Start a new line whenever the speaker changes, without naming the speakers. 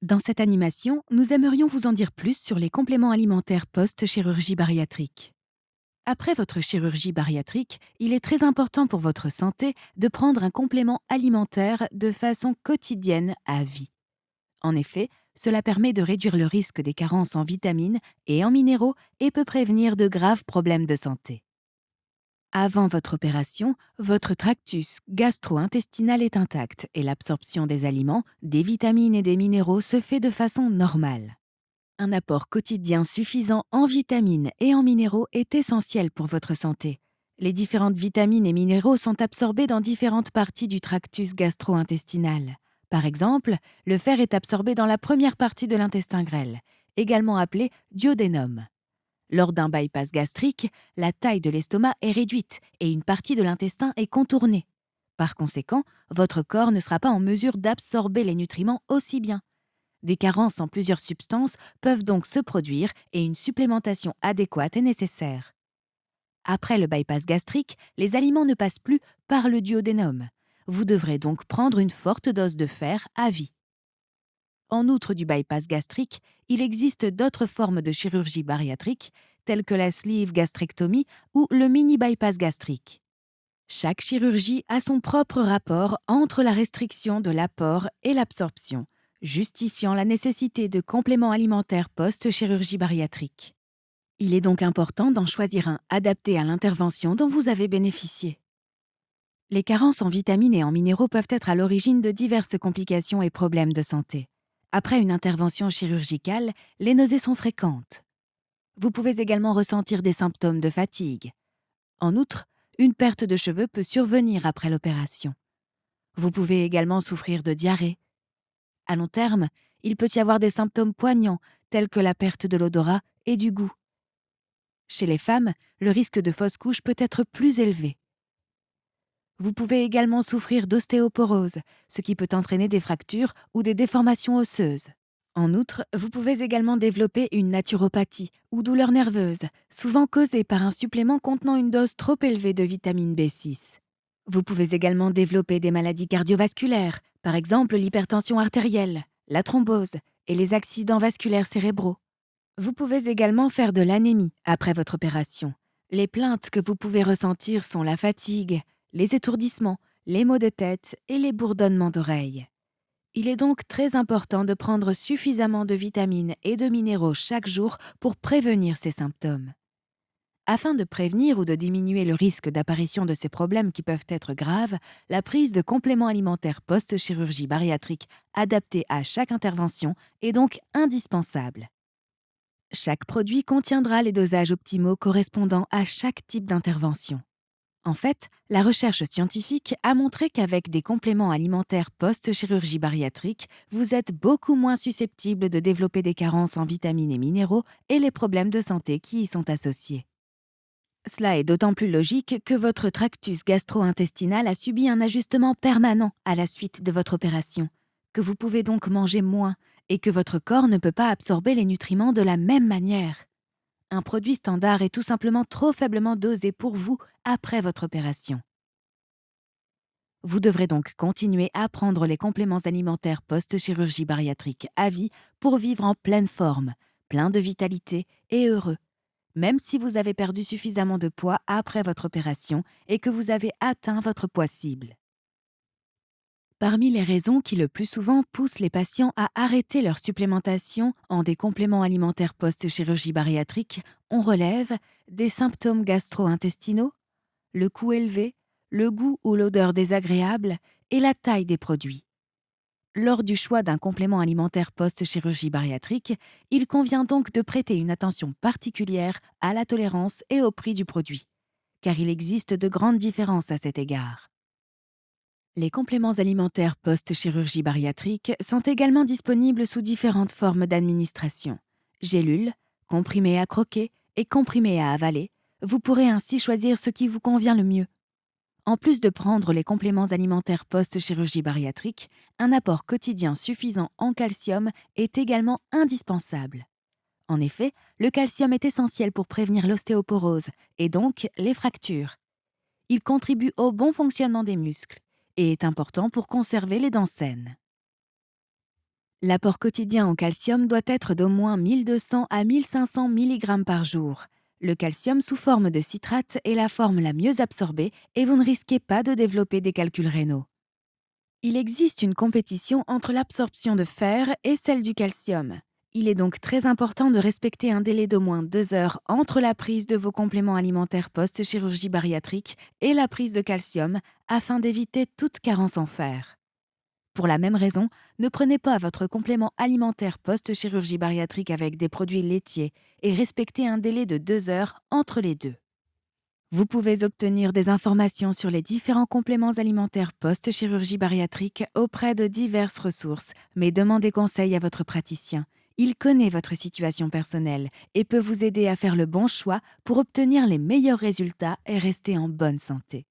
Dans cette animation, nous aimerions vous en dire plus sur les compléments alimentaires post-chirurgie bariatrique. Après votre chirurgie bariatrique, il est très important pour votre santé de prendre un complément alimentaire de façon quotidienne à vie. En effet, cela permet de réduire le risque des carences en vitamines et en minéraux et peut prévenir de graves problèmes de santé. Avant votre opération, votre tractus gastro-intestinal est intact et l'absorption des aliments, des vitamines et des minéraux se fait de façon normale. Un apport quotidien suffisant en vitamines et en minéraux est essentiel pour votre santé. Les différentes vitamines et minéraux sont absorbés dans différentes parties du tractus gastro-intestinal. Par exemple, le fer est absorbé dans la première partie de l'intestin grêle, également appelé duodénum. Lors d'un bypass gastrique, la taille de l'estomac est réduite et une partie de l'intestin est contournée. Par conséquent, votre corps ne sera pas en mesure d'absorber les nutriments aussi bien. Des carences en plusieurs substances peuvent donc se produire et une supplémentation adéquate est nécessaire. Après le bypass gastrique, les aliments ne passent plus par le duodénum. Vous devrez donc prendre une forte dose de fer à vie. En outre du bypass gastrique, il existe d'autres formes de chirurgie bariatrique, telles que la sleeve gastrectomie ou le mini bypass gastrique. Chaque chirurgie a son propre rapport entre la restriction de l'apport et l'absorption, justifiant la nécessité de compléments alimentaires post-chirurgie bariatrique. Il est donc important d'en choisir un adapté à l'intervention dont vous avez bénéficié. Les carences en vitamines et en minéraux peuvent être à l'origine de diverses complications et problèmes de santé. Après une intervention chirurgicale, les nausées sont fréquentes. Vous pouvez également ressentir des symptômes de fatigue. En outre, une perte de cheveux peut survenir après l'opération. Vous pouvez également souffrir de diarrhée. À long terme, il peut y avoir des symptômes poignants tels que la perte de l'odorat et du goût. Chez les femmes, le risque de fausse couche peut être plus élevé. Vous pouvez également souffrir d'ostéoporose, ce qui peut entraîner des fractures ou des déformations osseuses. En outre, vous pouvez également développer une naturopathie ou douleur nerveuse, souvent causée par un supplément contenant une dose trop élevée de vitamine B6. Vous pouvez également développer des maladies cardiovasculaires, par exemple l'hypertension artérielle, la thrombose et les accidents vasculaires cérébraux. Vous pouvez également faire de l'anémie après votre opération. Les plaintes que vous pouvez ressentir sont la fatigue, les étourdissements, les maux de tête et les bourdonnements d'oreilles. Il est donc très important de prendre suffisamment de vitamines et de minéraux chaque jour pour prévenir ces symptômes. Afin de prévenir ou de diminuer le risque d'apparition de ces problèmes qui peuvent être graves, la prise de compléments alimentaires post-chirurgie bariatrique adaptés à chaque intervention est donc indispensable. Chaque produit contiendra les dosages optimaux correspondant à chaque type d'intervention. En fait, la recherche scientifique a montré qu'avec des compléments alimentaires post-chirurgie bariatrique, vous êtes beaucoup moins susceptible de développer des carences en vitamines et minéraux et les problèmes de santé qui y sont associés. Cela est d'autant plus logique que votre tractus gastro-intestinal a subi un ajustement permanent à la suite de votre opération, que vous pouvez donc manger moins et que votre corps ne peut pas absorber les nutriments de la même manière. Un produit standard est tout simplement trop faiblement dosé pour vous après votre opération. Vous devrez donc continuer à prendre les compléments alimentaires post-chirurgie bariatrique à vie pour vivre en pleine forme, plein de vitalité et heureux, même si vous avez perdu suffisamment de poids après votre opération et que vous avez atteint votre poids cible. Parmi les raisons qui le plus souvent poussent les patients à arrêter leur supplémentation en des compléments alimentaires post-chirurgie bariatrique, on relève des symptômes gastro-intestinaux, le coût élevé, le goût ou l'odeur désagréable et la taille des produits. Lors du choix d'un complément alimentaire post-chirurgie bariatrique, il convient donc de prêter une attention particulière à la tolérance et au prix du produit, car il existe de grandes différences à cet égard. Les compléments alimentaires post-chirurgie bariatrique sont également disponibles sous différentes formes d'administration. Gélules, comprimés à croquer et comprimés à avaler, vous pourrez ainsi choisir ce qui vous convient le mieux. En plus de prendre les compléments alimentaires post-chirurgie bariatrique, un apport quotidien suffisant en calcium est également indispensable. En effet, le calcium est essentiel pour prévenir l'ostéoporose et donc les fractures. Il contribue au bon fonctionnement des muscles et est important pour conserver les dents saines. L'apport quotidien en calcium doit être d'au moins 1200 à 1500 mg par jour. Le calcium sous forme de citrate est la forme la mieux absorbée et vous ne risquez pas de développer des calculs rénaux. Il existe une compétition entre l'absorption de fer et celle du calcium. Il est donc très important de respecter un délai d'au moins 2 heures entre la prise de vos compléments alimentaires post-chirurgie bariatrique et la prise de calcium afin d'éviter toute carence en fer. Pour la même raison, ne prenez pas votre complément alimentaire post-chirurgie bariatrique avec des produits laitiers et respectez un délai de 2 heures entre les deux. Vous pouvez obtenir des informations sur les différents compléments alimentaires post-chirurgie bariatrique auprès de diverses ressources, mais demandez conseil à votre praticien. Il connaît votre situation personnelle et peut vous aider à faire le bon choix pour obtenir les meilleurs résultats et rester en bonne santé.